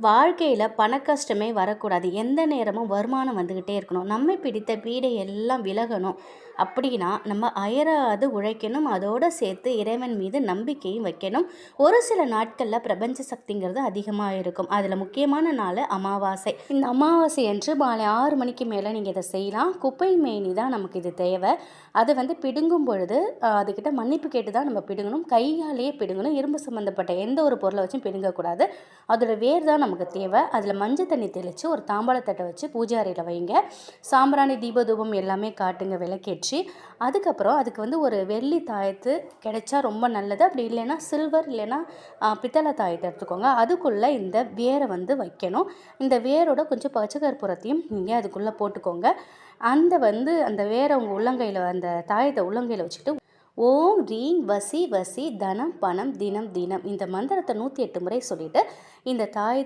வாழ்க்கையில் பணக்கஷ்டமே வரக்கூடாது. எந்த நேரமும் வருமானம் வந்துக்கிட்டே இருக்கணும். நம்மை பிடித்த பீடை எல்லாம் விலகணும். அப்படின்னா நம்ம அயராது உழைக்கணும். அதோடு சேர்த்து இறைவன் மீது நம்பிக்கையும் வைக்கணும். ஒரு சில நாட்களில் பிரபஞ்ச சக்திங்கிறது அதிகமாக இருக்கும். அதில் முக்கியமான நாள் அமாவாசை. இந்த அமாவாசை அன்று மாலை 6 மணிக்கு மேலே நீங்கள் இதை செய்யலாம். குப்பை மேனி தான் நமக்கு இது தேவை. அதை பிடுங்கும் பொழுது அதுக்கிட்ட மன்னிப்பு கேட்டு தான் நம்ம பிடுங்கணும். கையாலேயே பிடுங்கணும். இரும்பு சம்மந்தப்பட்ட எந்த ஒரு பொருளை வச்சும் பிடுங்கக்கூடாது. அதோட வேர் தான் நமக்கு தேவை. அதில் மஞ்சள் தண்ணி தெளித்து ஒரு தாம்பாளத்தட்டை வச்சு பூஜை அறையில் வைங்க. சாம்பிராணி தீபதூபம் எல்லாமே காட்டுங்க விளக்கேற்றி. அதுக்கப்புறம் அதுக்கு ஒரு வெள்ளி தாயத்து கிடைச்சா ரொம்ப நல்லது. அப்படி இல்லைன்னா சில்வர் இல்லைன்னா பித்தளை தாயத்தை எடுத்துக்கோங்க. அதுக்குள்ளே இந்த வேரை வைக்கணும். இந்த வேரோட கொஞ்சம் பச்சை கற்பூரத்தையும் நீங்கள் அதுக்குள்ளே போட்டுக்கோங்க. அந்த வேரை உங்கள் உள்ளங்கையில் அந்த தாயத்தை உள்ளங்கையில் வச்சுட்டு ஓம் ரீங் வசி வசி தனம் பணம் தினம் தினம் இந்த மந்திரத்தை 108 முறை சொல்லிவிட்டு இந்த தாய்